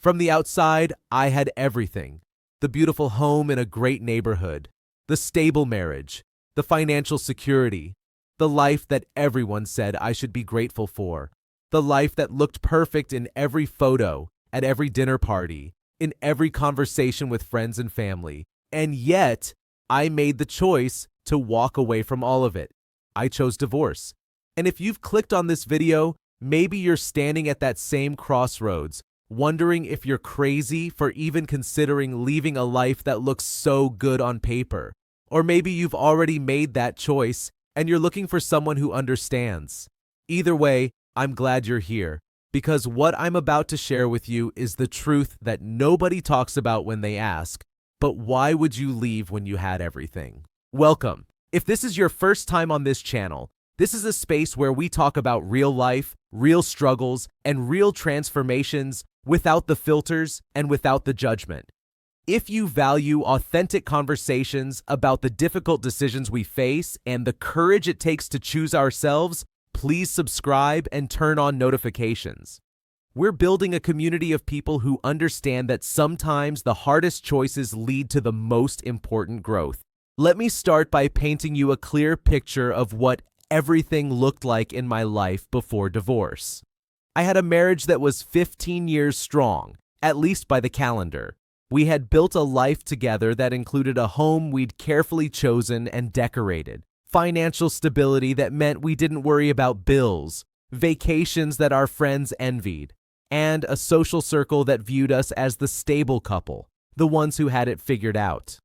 From the outside, I had everything: the beautiful home in a great neighborhood, the stable marriage, the financial security, the life that everyone said I should be grateful for, the life that looked perfect in every photo, at every dinner party, in every conversation with friends and family. And yet, I made the choice to walk away from all of it. I chose divorce. And if you've clicked on this video, maybe you're standing at that same crossroads, wondering if you're crazy for even considering leaving a life that looks so good on paper. Or maybe you've already made that choice and you're looking for someone who understands. Either way, I'm glad you're here, because what I'm about to share with you is the truth that nobody talks about when they ask, but why would you leave when you had everything? Welcome. If this is your first time on this channel, this is a space where we talk about real life, real struggles, and real transformations without the filters and without the judgment. If you value authentic conversations about the difficult decisions we face and the courage it takes to choose ourselves, please subscribe and turn on notifications. We're building a community of people who understand that sometimes the hardest choices lead to the most important growth. Let me start by painting you a clear picture of what everything looked like in my life before divorce. I had a marriage that was 15 years strong, at least by the calendar. We had built a life together that included a home we'd carefully chosen and decorated, financial stability that meant we didn't worry about bills, vacations that our friends envied, and a social circle that viewed us as the stable couple, the ones who had it figured out.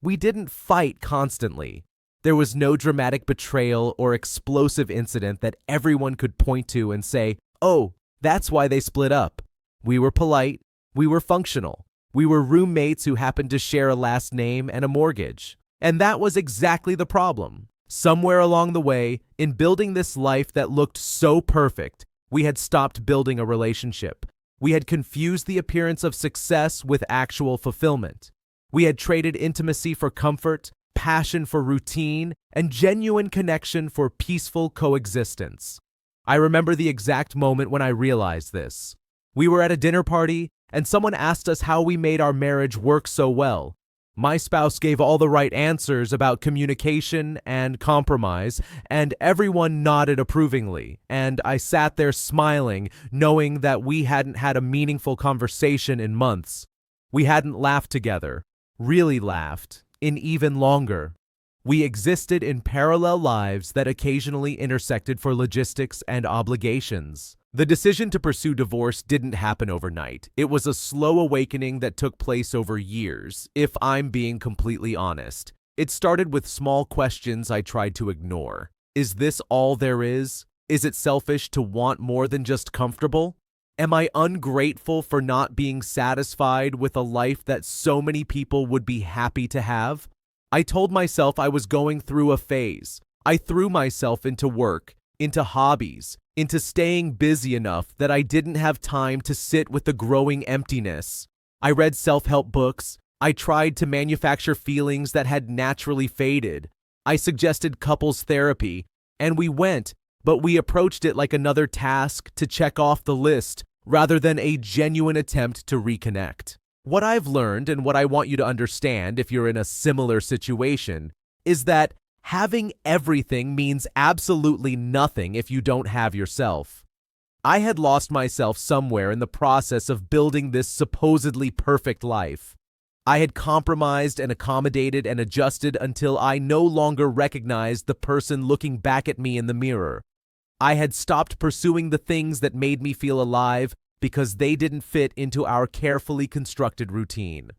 We didn't fight constantly. There was no dramatic betrayal or explosive incident that everyone could point to and say, "Oh, that's why they split up." We were polite, we were functional, we were roommates who happened to share a last name and a mortgage. And that was exactly the problem. Somewhere along the way, in building this life that looked so perfect, we had stopped building a relationship. We had confused the appearance of success with actual fulfillment. We had traded intimacy for comfort, passion for routine, and genuine connection for peaceful coexistence. I remember the exact moment when I realized this. We were at a dinner party, and someone asked us how we made our marriage work so well. My spouse gave all the right answers about communication and compromise, and everyone nodded approvingly, and I sat there smiling, knowing that we hadn't had a meaningful conversation in months. We hadn't laughed together, really laughed, in even longer. We existed in parallel lives that occasionally intersected for logistics and obligations. The decision to pursue divorce didn't happen overnight. It was a slow awakening that took place over years, if I'm being completely honest. It started with small questions I tried to ignore. Is this all there is? Is it selfish to want more than just comfortable? Am I ungrateful for not being satisfied with a life that so many people would be happy to have? I told myself I was going through a phase. I threw myself into work, into hobbies, into staying busy enough that I didn't have time to sit with the growing emptiness. I read self-help books. I tried to manufacture feelings that had naturally faded. I suggested couples therapy, and we went, but we approached it like another task to check off the list rather than a genuine attempt to reconnect. What I've learned, and what I want you to understand if you're in a similar situation, is that having everything means absolutely nothing if you don't have yourself. I had lost myself somewhere in the process of building this supposedly perfect life. I had compromised and accommodated and adjusted until I no longer recognized the person looking back at me in the mirror. I had stopped pursuing the things that made me feel alive because they didn't fit into our carefully constructed routine.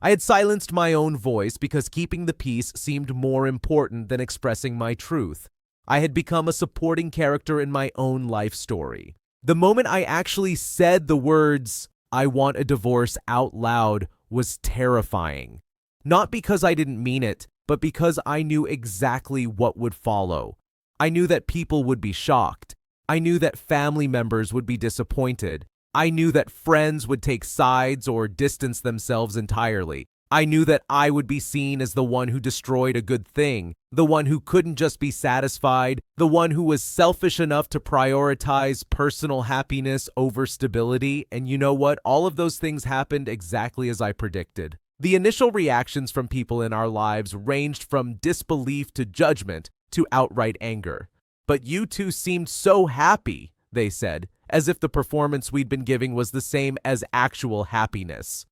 I had silenced my own voice because keeping the peace seemed more important than expressing my truth. I had become a supporting character in my own life story. The moment I actually said the words, "I want a divorce," out loud was terrifying. Not because I didn't mean it, but because I knew exactly what would follow. I knew that people would be shocked. I knew that family members would be disappointed. I knew that friends would take sides or distance themselves entirely. I knew that I would be seen as the one who destroyed a good thing, the one who couldn't just be satisfied, the one who was selfish enough to prioritize personal happiness over stability, and you know what? All of those things happened exactly as I predicted. The initial reactions from people in our lives ranged from disbelief to judgment to outright anger. "But you two seemed so happy," they said, as if the performance we'd been giving was the same as actual happiness.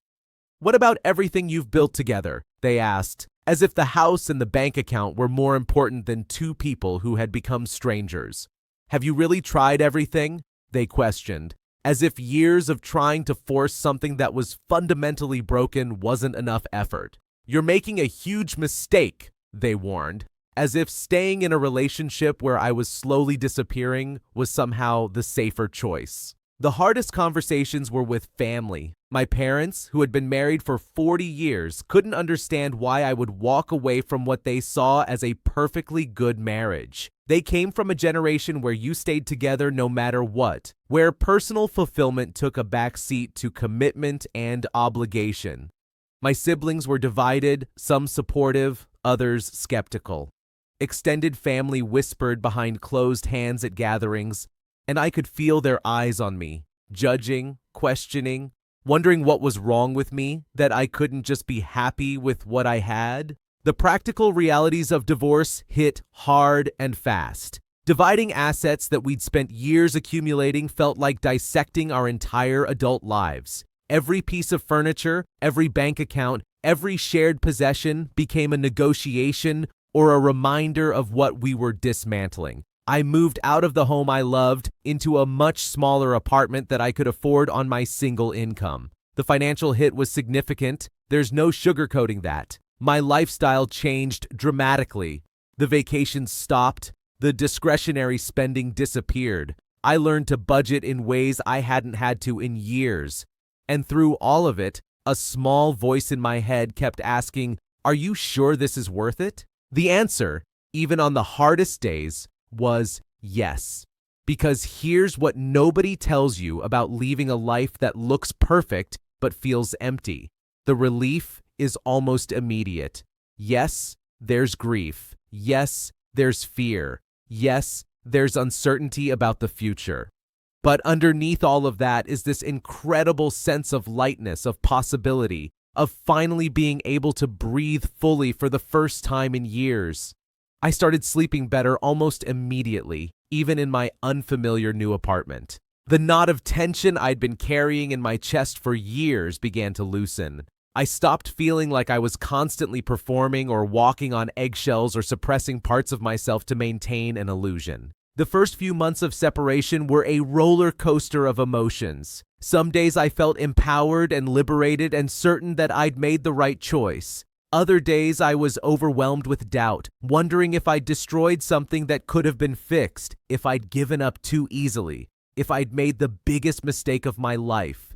"What about everything you've built together?" they asked, as if the house and the bank account were more important than two people who had become strangers. "Have you really tried everything?" they questioned, as if years of trying to force something that was fundamentally broken wasn't enough effort. "You're making a huge mistake," they warned, as if staying in a relationship where I was slowly disappearing was somehow the safer choice. The hardest conversations were with family. My parents, who had been married for 40 years, couldn't understand why I would walk away from what they saw as a perfectly good marriage. They came from a generation where you stayed together no matter what, where personal fulfillment took a backseat to commitment and obligation. My siblings were divided, some supportive, others skeptical. Extended family whispered behind closed hands at gatherings, and I could feel their eyes on me, judging, questioning, wondering what was wrong with me, that I couldn't just be happy with what I had. The practical realities of divorce hit hard and fast. Dividing assets that we'd spent years accumulating felt like dissecting our entire adult lives. Every piece of furniture, every bank account, every shared possession became a negotiation or a reminder of what we were dismantling. I moved out of the home I loved into a much smaller apartment that I could afford on my single income. The financial hit was significant. There's no sugarcoating that. My lifestyle changed dramatically. The vacations stopped. The discretionary spending disappeared. I learned to budget in ways I hadn't had to in years. And through all of it, a small voice in my head kept asking, "Are you sure this is worth it?" The answer, even on the hardest days, was yes. Because here's what nobody tells you about leaving a life that looks perfect but feels empty. The relief is almost immediate. Yes, there's grief. Yes, there's fear. Yes, there's uncertainty about the future. But underneath all of that is this incredible sense of lightness, of possibility, of finally being able to breathe fully for the first time in years. I started sleeping better almost immediately, even in my unfamiliar new apartment. The knot of tension I'd been carrying in my chest for years began to loosen. I stopped feeling like I was constantly performing or walking on eggshells or suppressing parts of myself to maintain an illusion. The first few months of separation were a roller coaster of emotions. Some days I felt empowered and liberated and certain that I'd made the right choice. Other days I was overwhelmed with doubt, wondering if I'd destroyed something that could have been fixed, if I'd given up too easily, if I'd made the biggest mistake of my life.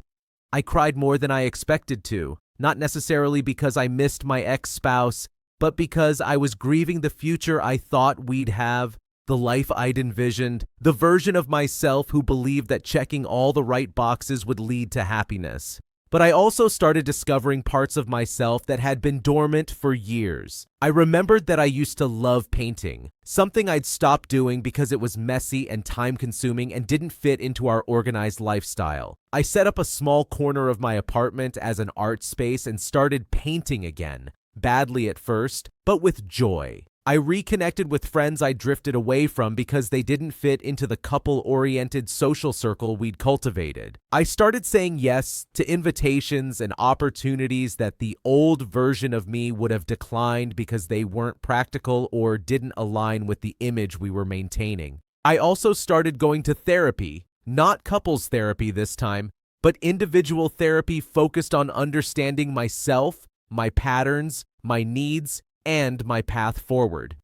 I cried more than I expected to, not necessarily because I missed my ex-spouse, but because I was grieving the future I thought we'd have, the life I'd envisioned, the version of myself who believed that checking all the right boxes would lead to happiness. But I also started discovering parts of myself that had been dormant for years. I remembered that I used to love painting, something I'd stopped doing because it was messy and time-consuming and didn't fit into our organized lifestyle. I set up a small corner of my apartment as an art space and started painting again, badly at first, but with joy. I reconnected with friends I drifted away from because they didn't fit into the couple-oriented social circle we'd cultivated. I started saying yes to invitations and opportunities that the old version of me would have declined because they weren't practical or didn't align with the image we were maintaining. I also started going to therapy, not couples therapy this time, but individual therapy focused on understanding myself, my patterns, my needs, and my path forward.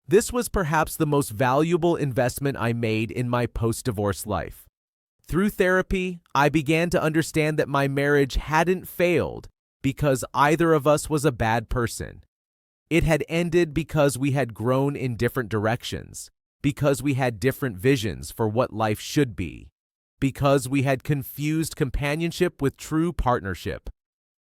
This was perhaps the most valuable investment I made in my post-divorce life. Through therapy, I began to understand that my marriage hadn't failed because either of us was a bad person. It had ended because we had grown in different directions, because we had different visions for what life should be, because we had confused companionship with true partnership.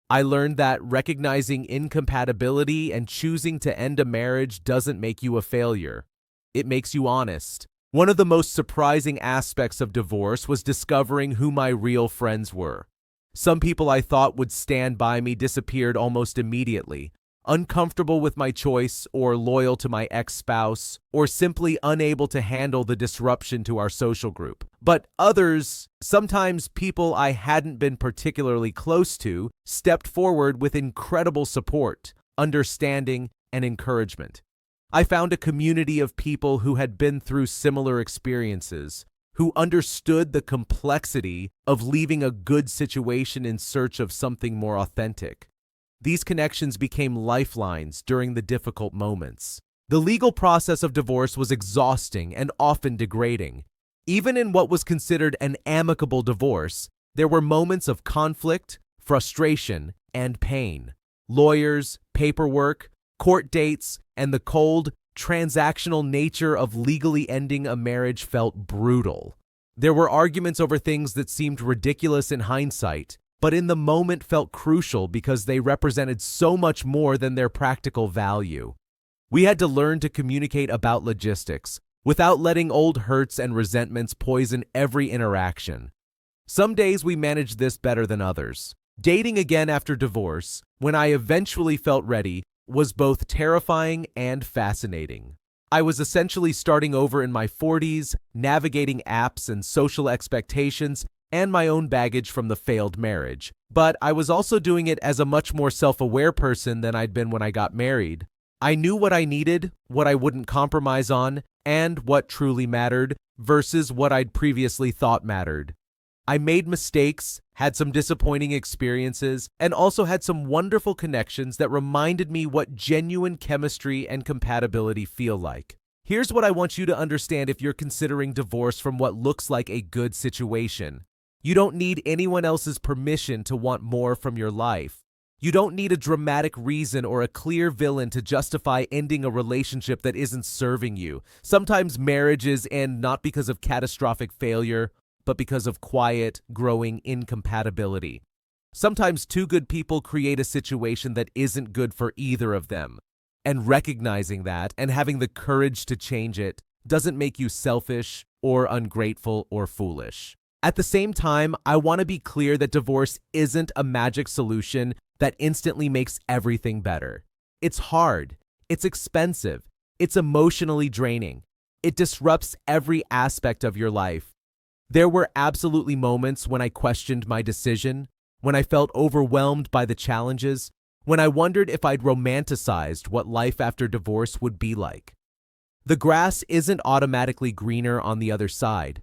I learned that recognizing incompatibility and choosing to end a marriage doesn't make you a failure. It makes you honest. One of the most surprising aspects of divorce was discovering who my real friends were. Some people I thought would stand by me disappeared almost immediately, uncomfortable with my choice or loyal to my ex-spouse, or simply unable to handle the disruption to our social group. But others, sometimes people I hadn't been particularly close to, stepped forward with incredible support, understanding, and encouragement. I found a community of people who had been through similar experiences, who understood the complexity of leaving a good situation in search of something more authentic. These connections became lifelines during the difficult moments. The legal process of divorce was exhausting and often degrading. Even in what was considered an amicable divorce, there were moments of conflict, frustration, and pain. Lawyers, paperwork, court dates, and the cold, transactional nature of legally ending a marriage felt brutal. There were arguments over things that seemed ridiculous in hindsight, but in the moment felt crucial because they represented so much more than their practical value. We had to learn to communicate about logistics without letting old hurts and resentments poison every interaction. Some days we managed this better than others. Dating again after divorce, when I eventually felt ready, was both terrifying and fascinating. I was essentially starting over in my 40s, navigating apps and social expectations, and my own baggage from the failed marriage. But I was also doing it as a much more self-aware person than I'd been when I got married. I knew what I needed, what I wouldn't compromise on, and what truly mattered versus what I'd previously thought mattered. I made mistakes, had some disappointing experiences, and also had some wonderful connections that reminded me what genuine chemistry and compatibility feel like. Here's what I want you to understand if you're considering divorce from what looks like a good situation. You don't need anyone else's permission to want more from your life. You don't need a dramatic reason or a clear villain to justify ending a relationship that isn't serving you. Sometimes marriages end not because of catastrophic failure, but because of quiet, growing incompatibility. Sometimes two good people create a situation that isn't good for either of them. And recognizing that and having the courage to change it doesn't make you selfish or ungrateful or foolish. At the same time, I want to be clear that divorce isn't a magic solution that instantly makes everything better. It's hard, it's expensive, it's emotionally draining. It disrupts every aspect of your life. There were absolutely moments when I questioned my decision, when I felt overwhelmed by the challenges, when I wondered if I'd romanticized what life after divorce would be like. The grass isn't automatically greener on the other side.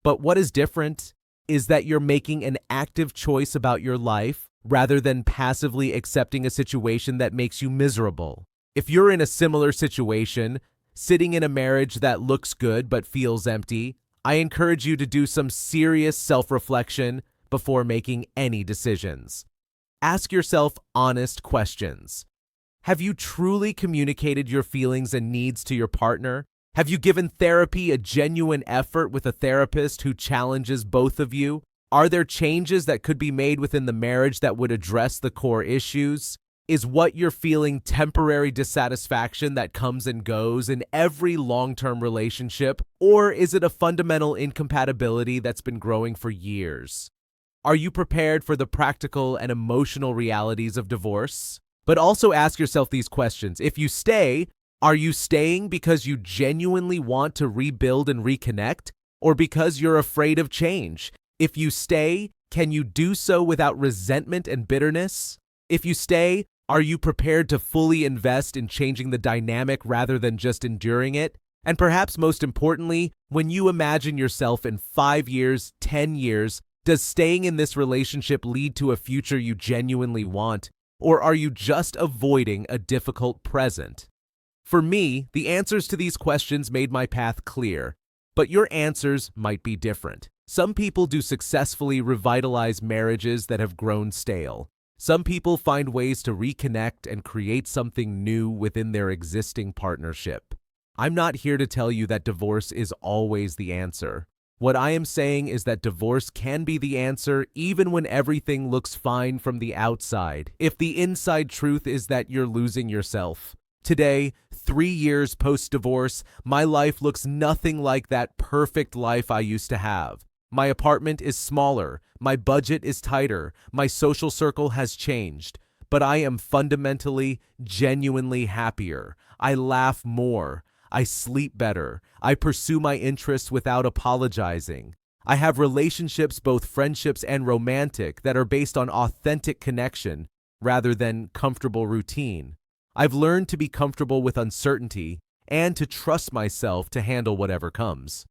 But what is different is that you're making an active choice about your life rather than passively accepting a situation that makes you miserable. If you're in a similar situation, sitting in a marriage that looks good but feels empty, I encourage you to do some serious self-reflection before making any decisions. Ask yourself honest questions. Have you truly communicated your feelings and needs to your partner? Have you given therapy a genuine effort with a therapist who challenges both of you? Are there changes that could be made within the marriage that would address the core issues? Is what you're feeling temporary dissatisfaction that comes and goes in every long-term relationship, or is it a fundamental incompatibility that's been growing for years? Are you prepared for the practical and emotional realities of divorce? But also ask yourself these questions. If you stay, are you staying because you genuinely want to rebuild and reconnect, or because you're afraid of change? If you stay, can you do so without resentment and bitterness? If you stay, are you prepared to fully invest in changing the dynamic rather than just enduring it? And perhaps most importantly, when you imagine yourself in 5 years, 10 years, does staying in this relationship lead to a future you genuinely want? Or are you just avoiding a difficult present? For me, the answers to these questions made my path clear, but your answers might be different. Some people do successfully revitalize marriages that have grown stale. Some people find ways to reconnect and create something new within their existing partnership. I'm not here to tell you that divorce is always the answer. What I am saying is that divorce can be the answer even when everything looks fine from the outside, if the inside truth is that you're losing yourself. Today, 3 years post-divorce, my life looks nothing like that perfect life I used to have. My apartment is smaller, my budget is tighter, my social circle has changed, but I am fundamentally, genuinely happier. I laugh more. I sleep better. I pursue my interests without apologizing. I have relationships, both friendships and romantic, that are based on authentic connection rather than comfortable routine. I've learned to be comfortable with uncertainty and to trust myself to handle whatever comes.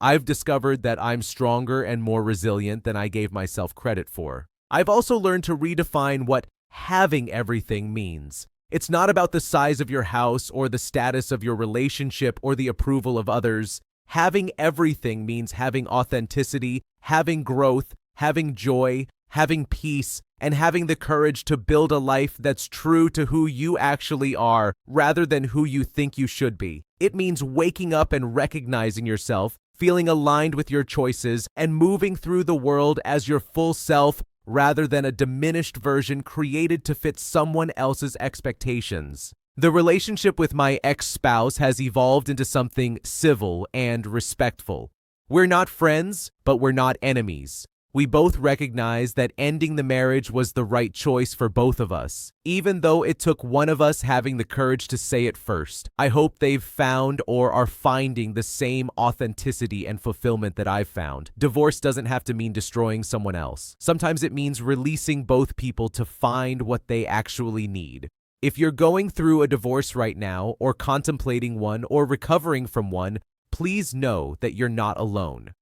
I've discovered that I'm stronger and more resilient than I gave myself credit for. I've also learned to redefine what having everything means. It's not about the size of your house or the status of your relationship or the approval of others. Having everything means having authenticity, having growth, having joy, having peace, and having the courage to build a life that's true to who you actually are rather than who you think you should be. It means waking up and recognizing yourself, feeling aligned with your choices, and moving through the world as your full self rather than a diminished version created to fit someone else's expectations. The relationship with my ex-spouse has evolved into something civil and respectful. We're not friends, but we're not enemies. We both recognize that ending the marriage was the right choice for both of us, even though it took one of us having the courage to say it first. I hope they've found or are finding the same authenticity and fulfillment that I've found. Divorce doesn't have to mean destroying someone else. Sometimes it means releasing both people to find what they actually need. If you're going through a divorce right now, or contemplating one, or recovering from one, please know that you're not alone.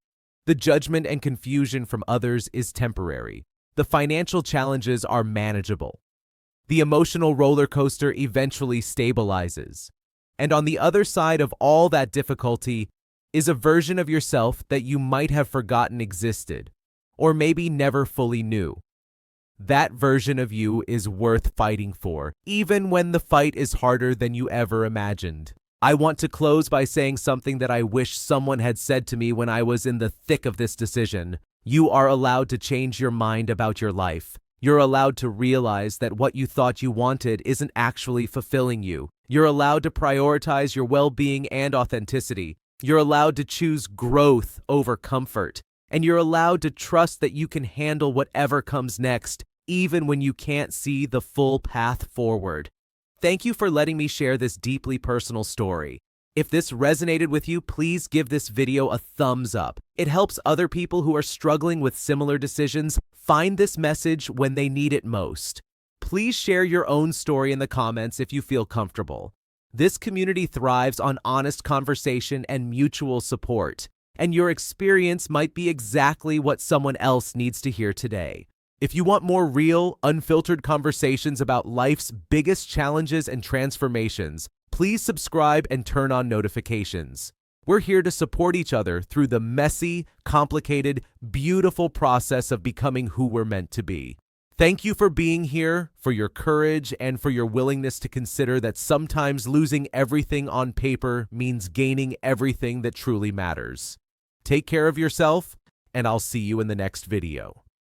The judgment and confusion from others is temporary. The financial challenges are manageable. The emotional roller coaster eventually stabilizes. And on the other side of all that difficulty is a version of yourself that you might have forgotten existed, or maybe never fully knew. That version of you is worth fighting for, even when the fight is harder than you ever imagined. I want to close by saying something that I wish someone had said to me when I was in the thick of this decision. You are allowed to change your mind about your life. You're allowed to realize that what you thought you wanted isn't actually fulfilling you. You're allowed to prioritize your well-being and authenticity. You're allowed to choose growth over comfort. And you're allowed to trust that you can handle whatever comes next, even when you can't see the full path forward. Thank you for letting me share this deeply personal story. If this resonated with you, please give this video a thumbs up. It helps other people who are struggling with similar decisions find this message when they need it most. Please share your own story in the comments if you feel comfortable. This community thrives on honest conversation and mutual support, and your experience might be exactly what someone else needs to hear today. If you want more real, unfiltered conversations about life's biggest challenges and transformations, please subscribe and turn on notifications. We're here to support each other through the messy, complicated, beautiful process of becoming who we're meant to be. Thank you for being here, for your courage, and for your willingness to consider that sometimes losing everything on paper means gaining everything that truly matters. Take care of yourself, and I'll see you in the next video.